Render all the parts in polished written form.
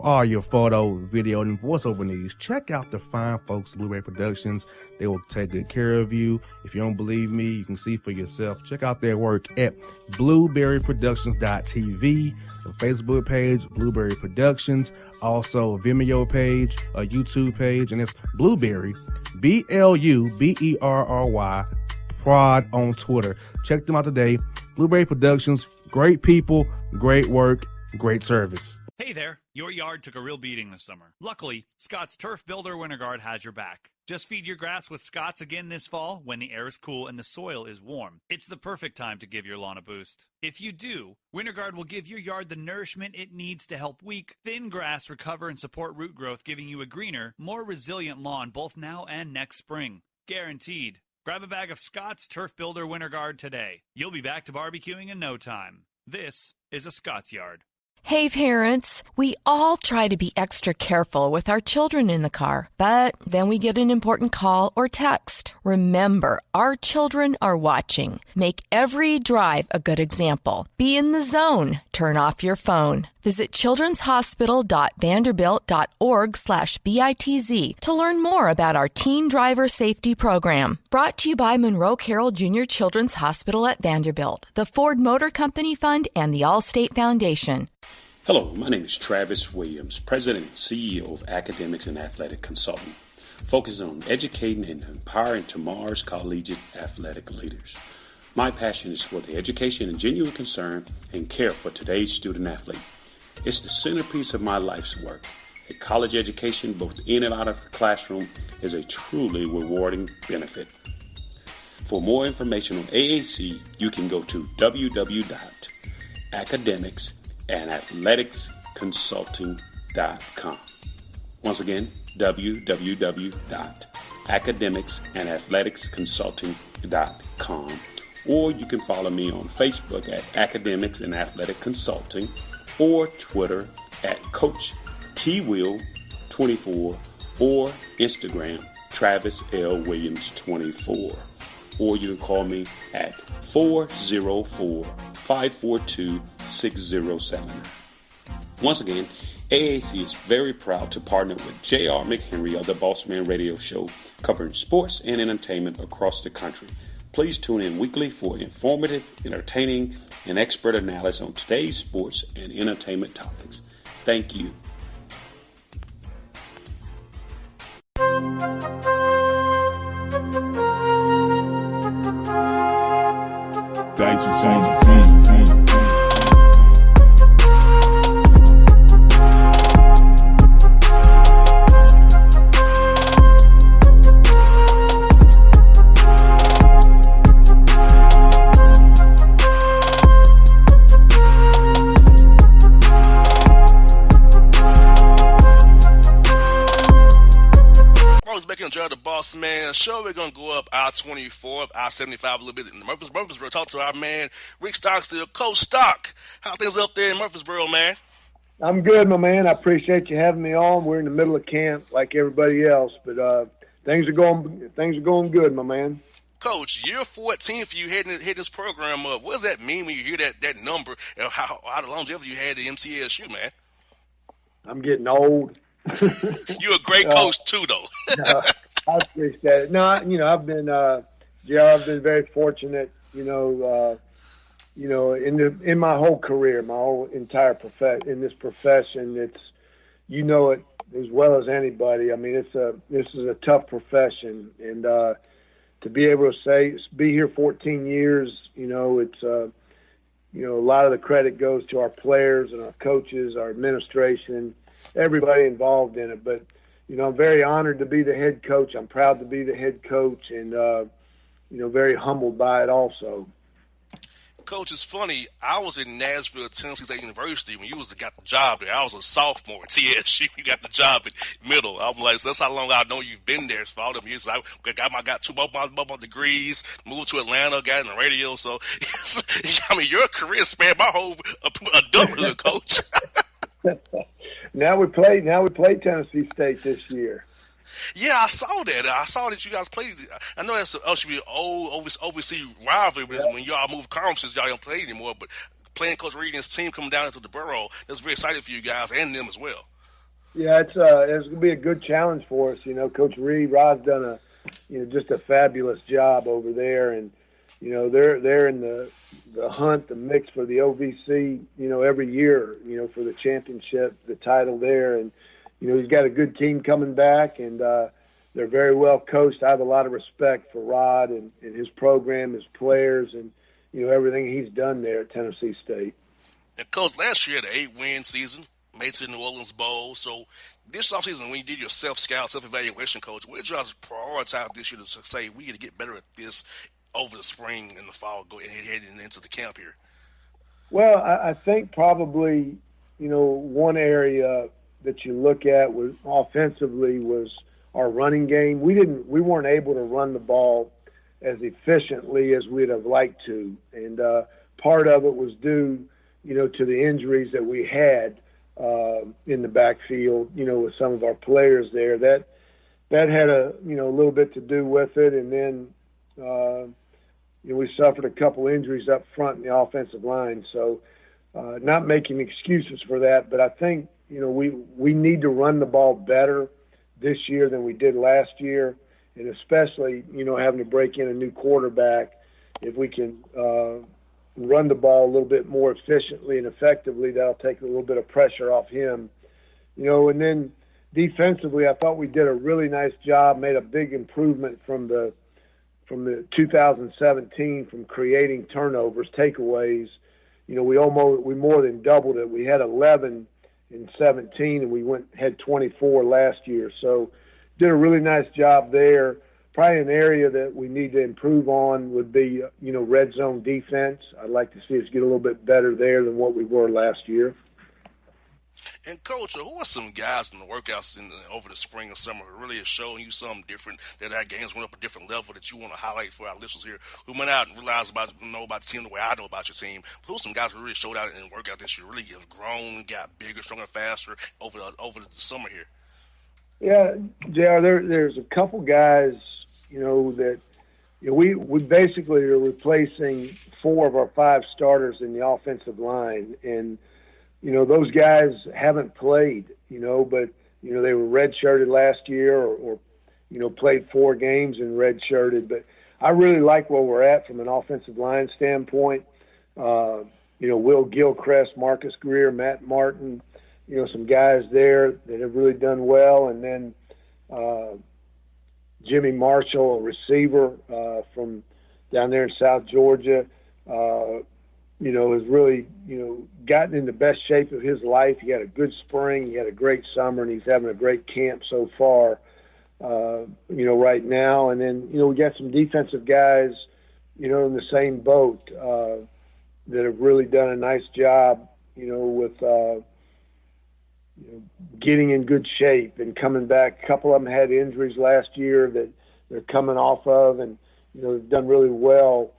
all your photo, video, and voiceover needs, check out the fine folks at Blueberry Productions. They will take good care of you. If you don't believe me, you can see for yourself. Check out their work at blueberryproductions.tv, the Facebook page, Blueberry Productions, also a Vimeo page, a YouTube page, and it's Blueberry, BLUBERRY, Prod on Twitter. Check them out today. Blueberry Productions, great people, great work, great service. Hey there, your yard took a real beating this summer. Luckily, Scott's Turf Builder Winter Guard has your back. Just feed your grass with Scott's again this fall when the air is cool and the soil is warm. It's the perfect time to give your lawn a boost. If you do, Winter Guard will give your yard the nourishment it needs to help weak, thin grass recover and support root growth, giving you a greener, more resilient lawn both now and next spring. Guaranteed. Grab a bag of Scott's Turf Builder Winter Guard today. You'll be back to barbecuing in no time. This is a Scott's Yard. Hey parents, we all try to be extra careful with our children in the car, but then we get an important call or text. Remember, our children are watching. Make every drive a good example. Be in the zone. Turn off your phone. Visit childrenshospital.vanderbilt.org/BITZ to learn more about our teen driver safety program. Brought to you by Monroe Carroll Jr. Children's Hospital at Vanderbilt, the Ford Motor Company Fund, and the Allstate Foundation. Hello, my name is Travis Williams, President and CEO of Academics and Athletic Consulting, focusing on educating and empowering tomorrow's collegiate athletic leaders. My passion is for the education and genuine concern and care for today's student athlete. It's the centerpiece of my life's work. A college education, both in and out of the classroom, is a truly rewarding benefit. For more information on AAC, you can go to www.academicsandathleticsconsulting.com. Once again, www.academicsandathleticsconsulting.com. Or you can follow me on Facebook at Academics and Athletic Consulting, or Twitter at Coach TWill24, or Instagram Travis L. Williams 24. Or you can call me at 404-542-6079. Once again, AAC is very proud to partner with J.R. McHenry of the Bossman Radio Show, covering sports and entertainment across the country. Please tune in weekly for informative, entertaining, and expert analysis on today's sports and entertainment topics. Thank you. The Bossman show. We're going to go up I-24, up I-75 a little bit in Murfreesboro. Talk to our man, Rick Stockstill. Coach Stock, how things up there in Murfreesboro, man? I'm good, my man. I appreciate you having me on. We're in the middle of camp like everybody else, but things are going good, my man. Coach, year 14 for you heading this program up. What does that mean when you hear that number and how the longevity you had at MTSU, man? I'm getting old. You're a great coach too, though. I appreciate it. No, I've been very fortunate. In my whole career, my whole entire in this profession, it's it as well as anybody. I mean, this is a tough profession, and to be able to be here 14 years, it's a lot of the credit goes to our players and our coaches, our administration, everybody involved in it. But I'm very honored to be the head coach. I'm proud to be the head coach, and very humbled by it also. Coach, it's funny. I was in Nashville, Tennessee State University when you got the job there. I was a sophomore at TSU. You got the job in middle. I was like, so that's how long I know you've been there for all them years. I got two more degrees, moved to Atlanta, got in the radio. So, your career spanned my whole adulthood, Coach. Now we play Tennessee State this year. Yeah, I saw that. I saw that you guys played. I know that's should be an old overseas rivalry when y'all move conferences, y'all don't play anymore. But playing Coach Reed and his team coming down into the borough, that's very exciting for you guys and them as well. Yeah, it's going to be a good challenge for us. Coach Rod's done just a fabulous job over there, and they're in the hunt, the mix for the OVC. Every year, for the championship, the title there, and he's got a good team coming back, and they're very well coached. I have a lot of respect for Rod and his program, his players, and everything he's done there at Tennessee State. And Coach, last year had an 8-win season, made it to the New Orleans Bowl. So this offseason, when you did your self-scout, self-evaluation, Coach, what did you guys prioritize this year to say we got to get better at this over the spring and the fall, heading into the camp here? Well, I think probably, one area that you look at was offensively was our running game. We weren't able to run the ball as efficiently as we'd have liked to, and part of it was due, to the injuries that we had in the backfield, with some of our players there. That had a little bit to do with it, and then we suffered a couple injuries up front in the offensive line. So, not making excuses for that, but I think we need to run the ball better this year than we did last year, and especially having to break in a new quarterback. If we can run the ball a little bit more efficiently and effectively, that'll take a little bit of pressure off him. And then defensively, I thought we did a really nice job, made a big improvement from the 2017 from creating turnovers, takeaways. We more than doubled it. We had 11 in 17, and we had 24 last year. So did a really nice job there. Probably an area that we need to improve on would be, red zone defense. I'd like to see us get a little bit better there than what we were last year. And, Coach, who are some guys in the workouts over the spring and summer who really is showing you something different, that our games went up a different level that you want to highlight for our listeners here who might not know about the team the way I know about your team? Who's some guys who really showed out in workout this year, really have grown, got bigger, stronger, faster over the summer here? Yeah, JR, there's a couple guys, that we basically are replacing 4 of our 5 starters in the offensive line, and those guys haven't played, but they were redshirted last year or played 4 games and redshirted. But I really like where we're at from an offensive line standpoint. Will Gilchrist, Marcus Greer, Matt Martin, some guys there that have really done well, and then Jimmy Marshall, a receiver from down there in South Georgia, has really, gotten in the best shape of his life. He had a good spring, he had a great summer, and he's having a great camp so far, right now. And then, we got some defensive guys, in the same boat that have really done a nice job, with getting in good shape and coming back. A couple of them had injuries last year that they're coming off of, and, they've done really well.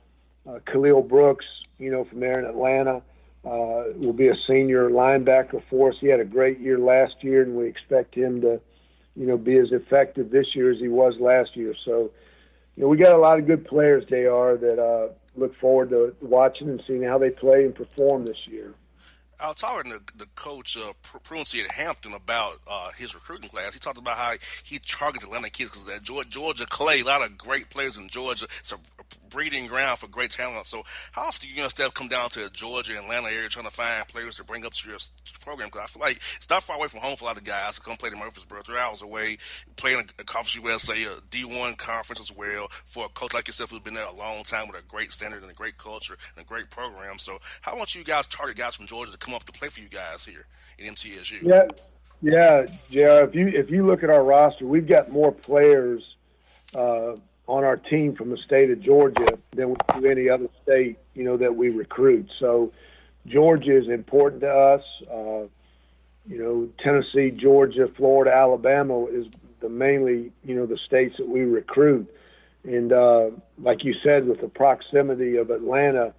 Khalil Brooks, from there in Atlanta, will be a senior linebacker for us. He had a great year last year, and we expect him to, be as effective this year as he was last year. So, we got a lot of good players, JR, that look forward to watching and seeing how they play and perform this year. I was talking to the coach, Pruncy at Hampton, about his recruiting class. He talked about how he targets Atlanta kids because that Georgia Clay, a lot of great players in Georgia. It's a breeding ground for great talent. So how often do you instead come down to the Georgia, Atlanta area trying to find players to bring up to your program? Because I feel like it's not far away from home for a lot of guys to come play in Murfreesboro, 3 hours away, playing a Conference USA, a D1 conference as well, for a coach like yourself who's been there a long time with a great standard and a great culture and a great program. So how much you guys target guys from Georgia to come up to play for you guys here in MTSU? Yeah, JR, if you look at our roster, we've got more players on our team from the state of Georgia than we do any other state, that we recruit. So Georgia is important to us. Tennessee, Georgia, Florida, Alabama is mainly, the states that we recruit. And like you said, with the proximity of Atlanta,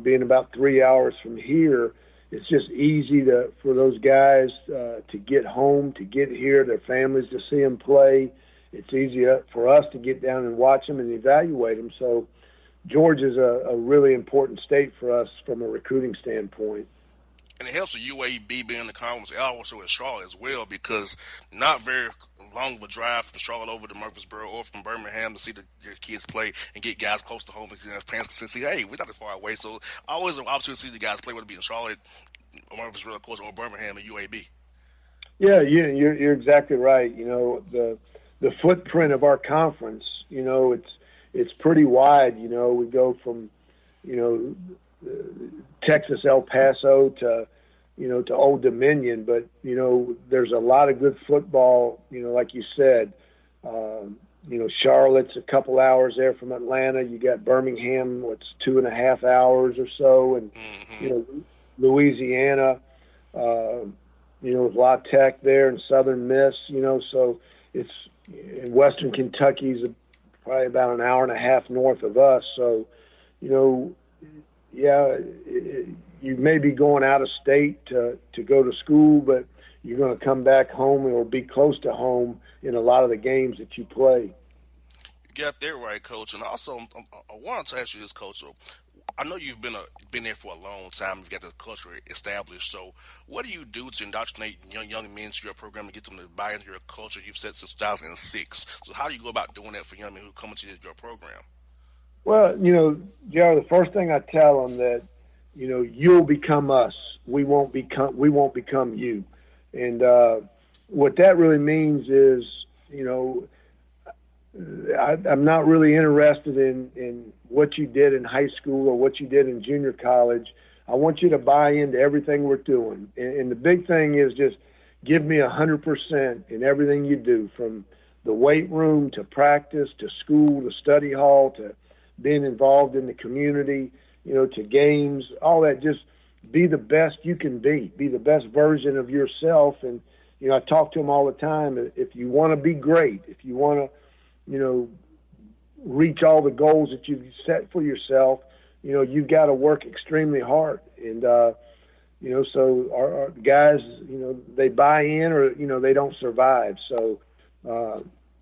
being about 3 hours from here, it's just easy for those guys to get home, to get here, their families to see them play. It's easier for us to get down and watch them and evaluate them. So Georgia's a really important state for us from a recruiting standpoint. And it helps with UAB being in the conference, also in Charlotte as well, because not very long of a drive from Charlotte over to Murfreesboro or from Birmingham to see your kids play and get guys close to home because parents can see, hey, we're not that far away. So always an opportunity to see the guys play, whether it be in Charlotte, or Murfreesboro, of course, or Birmingham and UAB. Yeah, you're exactly right. The footprint of our conference, it's pretty wide. We go from, Texas, El Paso to Old Dominion, but there's a lot of good football. Like you said, Charlotte's a couple hours there from Atlanta. You got Birmingham, 2.5 hours or so, and Louisiana. With La Tech there and Southern Miss. So it's in Western Kentucky's probably about an hour and a half north of us. So, you may be going out of state to go to school, but you're going to come back home or be close to home in a lot of the games that you play. You got that right, Coach. And also, I wanted to ask you this, Coach. So I know you've been there for a long time. You've got the culture established. So what do you do to indoctrinate young men to your program and get them to buy into your culture you've set since 2006? So how do you go about doing that for young men who come into your program? Well, Joe, the first thing I tell them that, you'll become us. We won't become you. And what that really means is, I'm not really interested in what you did in high school or what you did in junior college. I want you to buy into everything we're doing. And the big thing is just give me 100% in everything you do, from the weight room to practice to school to study hall to being involved in the community, to games, all that. Just be the best you can be the best version of yourself. And, I talk to them all the time. If you want to be great, if you want to, reach all the goals that you've set for yourself, you've got to work extremely hard. And, so our guys, they buy in or, they don't survive. So,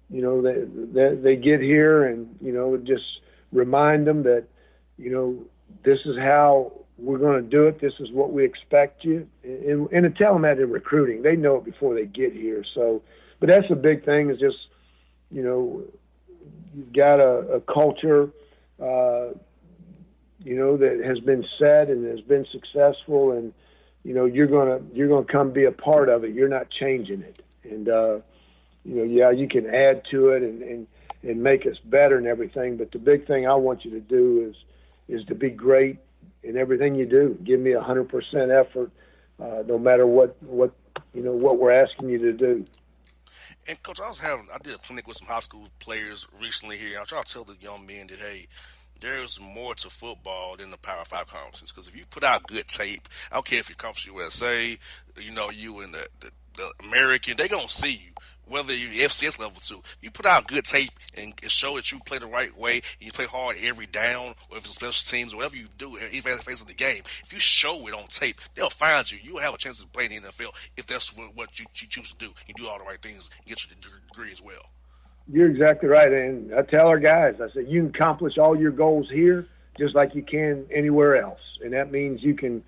they get here and, just remind them that, this is how we're going to do it. This is what we expect you. And to tell them that in recruiting, they know it before they get here. So, but that's the big thing is just, you've got a culture, that has been set and has been successful, and you're gonna come be a part of it. You're not changing it, and you can add to it and make us better and everything. But the big thing I want you to do is to be great in everything you do. Give me 100% effort, no matter what we're asking you to do. And Coach, I did a clinic with some high school players recently here. I try to tell the young men that, hey, there's more to football than the Power 5 conferences. Because if you put out good tape, I don't care if you're Conference USA, you in the American, they gonna see you. Whether you're FCS level 2, you put out good tape and show that you play the right way and you play hard every down, or if it's special teams, or whatever you do, even at the face of the game. If you show it on tape, they'll find you. You'll have a chance to play in the NFL if that's what you choose to do. You do all the right things and get your degree as well. You're exactly right. And I tell our guys, I said, you can accomplish all your goals here just like you can anywhere else. And that means you can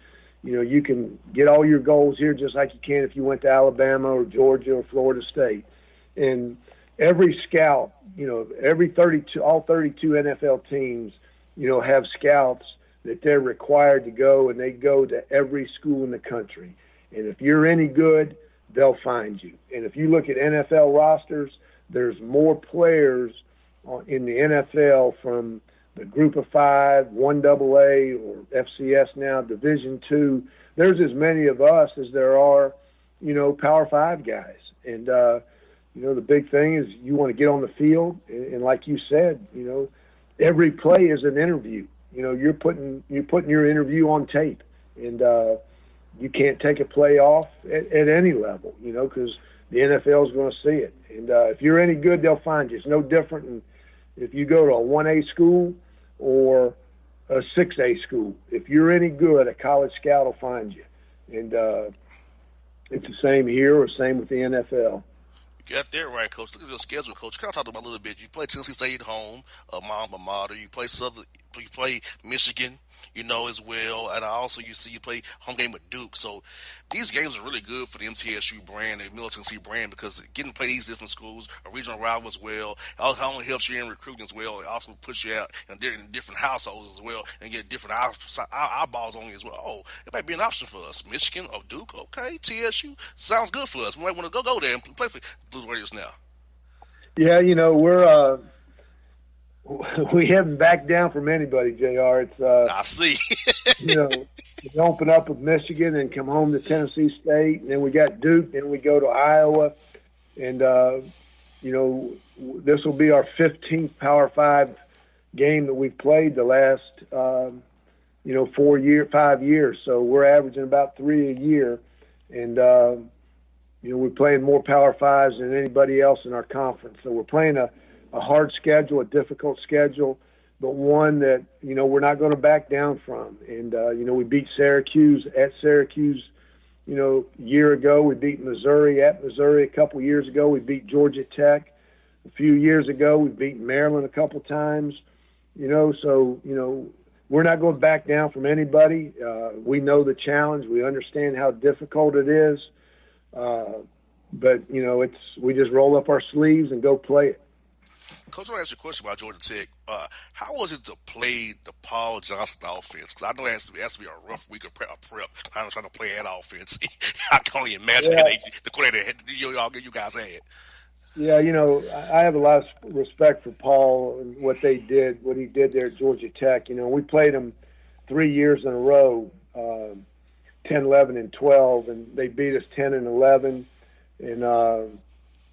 get all your goals here just like you can if you went to Alabama or Georgia or Florida State. And every scout, all 32 NFL teams, have scouts that they're required to go, and they go to every school in the country. And if you're any good, they'll find you. And if you look at NFL rosters, there's more players in the NFL from the Group of 5, 1AA, or FCS now, Division II. There's as many of us as there are, Power 5 guys. And, the big thing is you want to get on the field, and like you said, every play is an interview. You're putting your interview on tape, and you can't take a play off at any level, because the NFL is going to see it. And if you're any good, they'll find you. It's no different than if you go to a 1A school or a 6A school. If you're any good, a college scout will find you. And it's the same here or same with the NFL. You got that right, Coach. Look at your schedule, Coach. Kind of talk about a little bit. You play Tennessee State at home, my alma mater. You play Michigan as well. And also you see you play home game with Duke. So these games are really good for the MTSU brand and Middle Tennessee brand because getting to play these different schools, a regional rival as well, it also only helps you in recruiting as well. It also puts you out in different households as well and get different eyeballs on you as well. Oh, it might be an option for us. Michigan or Duke, okay, TSU, sounds good for us. We might want to go there and play for Blues Warriors now. Yeah, we haven't backed down from anybody, JR. It's I see. we open up with Michigan and come home to Tennessee State, and then we got Duke, and we go to Iowa, and this will be our 15th Power 5 game that we've played the last 5 years. So we're averaging about 3 a year, and we're playing more Power 5s than anybody else in our conference. So we're playing a hard schedule, a difficult schedule, but one that, we're not going to back down from. And, we beat Syracuse at Syracuse, a year ago. We beat Missouri at Missouri a couple years ago. We beat Georgia Tech a few years ago. We beat Maryland a couple times, so we're not going to back down from anybody. We know the challenge. We understand how difficult it is. But, we just roll up our sleeves and go play it. Coach, I want to ask you a question about Georgia Tech. How was it to play the Paul Johnson offense? Because I know it has to be a rough week of prep. I'm trying to play that offense. I can only imagine the coordinator you guys had. Yeah, I have a lot of respect for Paul and what he did there at Georgia Tech. We played them 3 years in a row, 10, 11, and 12, and they beat us 10 and 11. And,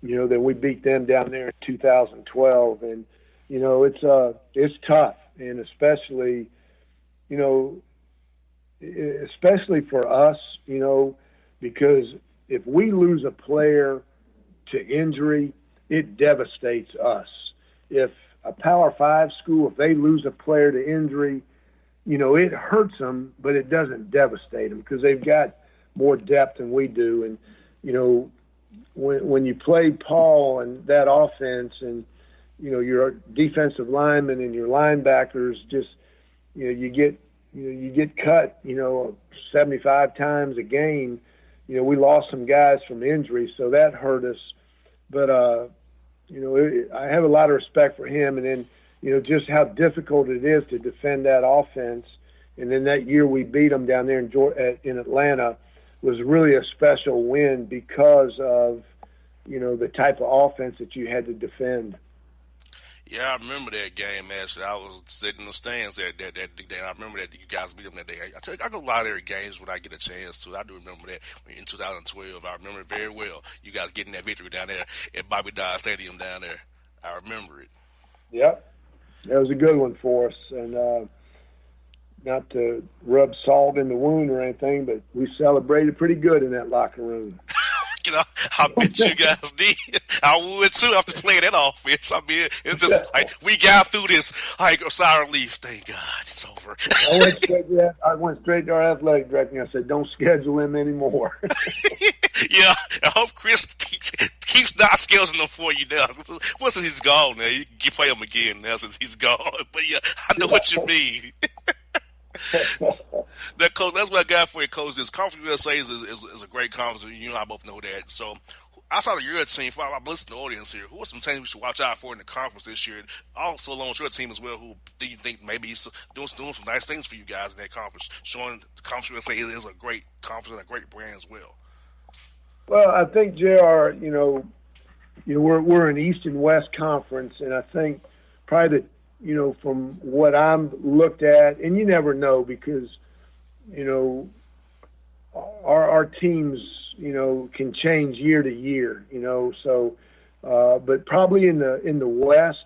then we beat them down there in 2012. And, it's tough. And especially for us, because if we lose a player to injury, it devastates us. If a Power 5 school, if they lose a player to injury, it hurts them, but it doesn't devastate them because they've got more depth than we do. And, when you play Paul and that offense and, your defensive linemen and your linebackers just, you get cut, 75 times a game. We lost some guys from injury, so that hurt us. But, I have a lot of respect for him. And then, just how difficult it is to defend that offense. And then that year we beat them down there in Atlanta was really a special win because of, the type of offense that you had to defend. Yeah, I remember that game, actually. I was sitting in the stands that day. I remember that you guys beat them that day. I go to a lot of their games when I get a chance to. I do remember that in 2012. I remember it very well. You guys getting that victory down there at Bobby Dodd Stadium down there. I remember it. Yep. That was a good one for us. And not to rub salt in the wound or anything, but we celebrated pretty good in that locker room. I bet you guys did. I would too after playing that offense. I mean, it's just like we got through this like a sour relief. Thank God it's over. I went straight to our athletic director and I said, "Don't schedule him anymore." Yeah, I hope Chris keeps not scheduling him for you now. Once he's gone now, you can play him again now since he's gone. But yeah, I know what you mean. That coach, that's what I got for you, Coach. This Conference USA is a great conference. You and I both know that. So, outside of your team, I'm listening to the audience here. Who are some teams we should watch out for in the conference this year? Also, along with your team as well, who do you think maybe doing some nice things for you guys in that conference, showing the Conference USA is a great conference and a great brand as well. Well, I think JR, we're an East and West conference, and I think probably from what I'm looked at, and you never know because, our teams, can change year to year, so, but probably in the West,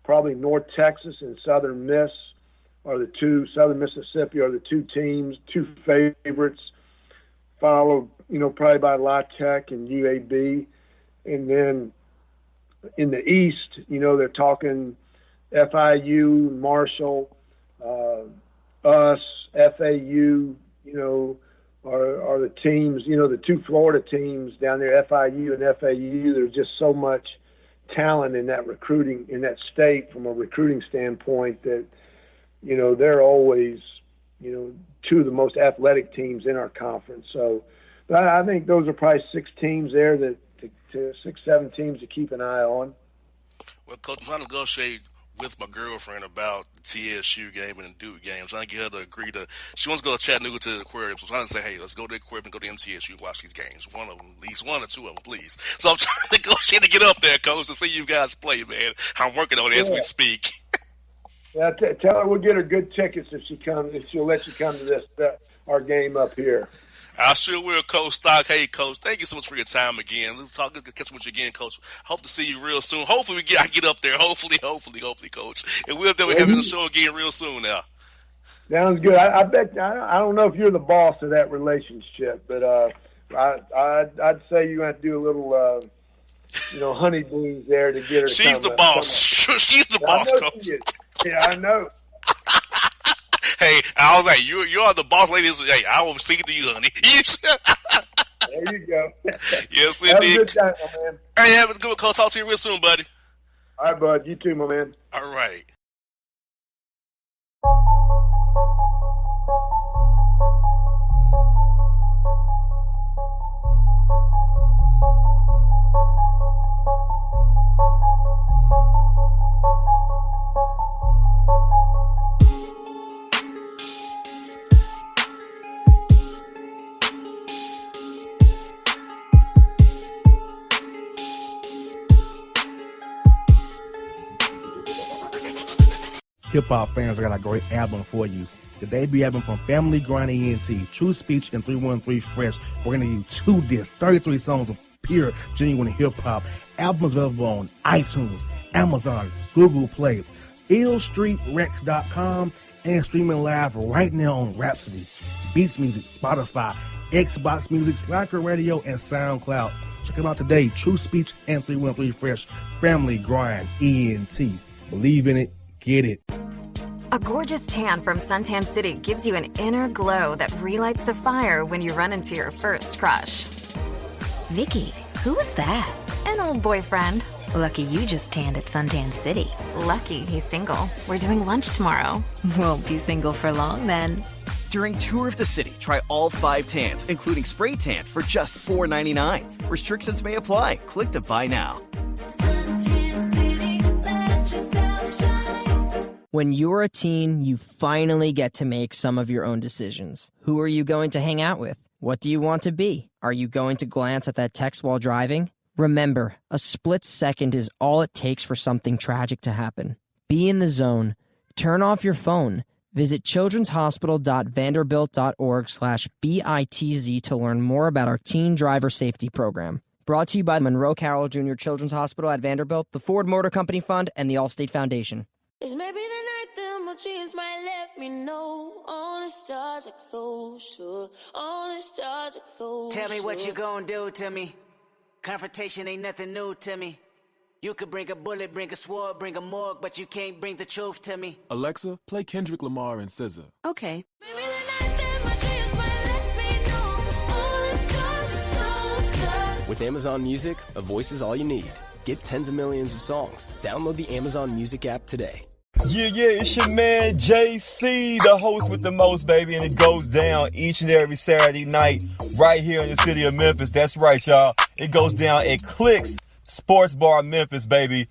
probably North Texas and Southern Mississippi are the two favorites, followed, probably by La Tech and UAB. And then in the East, they're talking FIU, Marshall, us, FAU, are the teams, the two Florida teams down there, FIU and FAU. There's just so much talent in that recruiting, in that state from a recruiting standpoint that, they're always, two of the most athletic teams in our conference. So, but I think those are probably 6 teams there to 6, 7 teams to keep an eye on. Well, Coach, I'm trying to negotiate with my girlfriend about the TSU game and the Duke game. I'm trying to get her to agree to. She wants to go to Chattanooga to the aquarium. So I'm trying to say, hey, let's go to the aquarium and go to MTSU and watch these games. One of them, at least 1 or 2 of them, please. So I'm trying to negotiate to get up there, Coach, to see you guys play, man. I'm working on it as we speak. Yeah, tell her we'll get her good tickets if she'll let you come to this our game up here. I sure will, Coach Stock. Hey, Coach, thank you so much for your time again. Let's talk. Catch up with you again, Coach. Hope to see you real soon. Hopefully, I get up there. Hopefully, Coach. And we'll definitely have you on the show again real soon now. Sounds good. I bet. I don't know if you're the boss of that relationship, but I'd say you're going to do a little, honeybees there to get her. She's the boss. She's the boss, Coach. Yeah, I know. Hey, I was like, you are the boss lady. Hey, I will sing it to you, honey. There you go. Yes, indeed. Have a good time, my man. Hey, have a good one, Coach. Talk to you real soon, buddy. All right, bud. You too, my man. All right. Hip-hop fans, I got a great album for you. The debut album from Family Grind ENT, True Speech and 313 Fresh. We're going to give you 2 discs, 33 songs of pure, genuine hip-hop. Albums available on iTunes, Amazon, Google Play, illstreetrex.com, and streaming live right now on Rhapsody, Beats Music, Spotify, Xbox Music, Slacker Radio, and SoundCloud. Check them out today. True Speech and 313 Fresh. Family Grind ENT. Believe in it. Get it. A gorgeous tan from Suntan City gives you an inner glow that relights the fire when you run into your first crush. Vicky, who was that? An old boyfriend. Lucky you just tanned at Suntan City. Lucky he's single. We're doing lunch tomorrow. Won't be single for long then. During Tour of the City, try all 5 tans, including spray tan, for just $4.99. Restrictions may apply. Click to buy now. Suntan City, let yourself shine. When you're a teen, you finally get to make some of your own decisions. Who are you going to hang out with? What do you want to be? Are you going to glance at that text while driving? Remember, a split second is all it takes for something tragic to happen. Be in the zone. Turn off your phone. Visit childrenshospital.vanderbilt.org/BITZ to learn more about our teen driver safety program. Brought to you by Monroe Carroll Jr. Children's Hospital at Vanderbilt, the Ford Motor Company Fund, and the Allstate Foundation. It's maybe the night that my dreams might let me know. All the stars are closer. All the stars are closer. Tell me what you gonna do to me. Confrontation ain't nothing new to me. You could bring a bullet, bring a sword, bring a morgue, but you can't bring the truth to me. Alexa, play Kendrick Lamar and SZA. Okay. Maybe the night that my dreams might let me know. All the stars are closer. With Amazon Music, a voice is all you need. Get tens of millions of songs. Download the Amazon Music app today. Yeah, it's your man JC, the host with the most, baby, and it goes down each and every Saturday night right here in the city of Memphis. That's right, y'all. It goes down at Clicks Sports Bar Memphis, baby.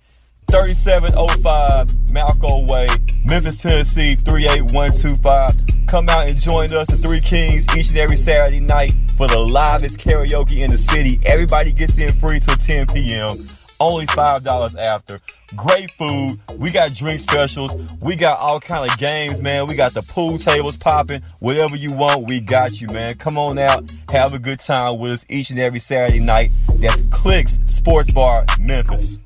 3705 Malco Way, Memphis, Tennessee, 38125. Come out and join us, the Three Kings, each and every Saturday night for the livest karaoke in the city. Everybody gets in free till 10 p.m. Only $5 after. Great food. We got drink specials. We got all kind of games, man. We got the pool tables popping. Whatever you want, we got you, man. Come on out. Have a good time with us each and every Saturday night. That's Clicks Sports Bar, Memphis.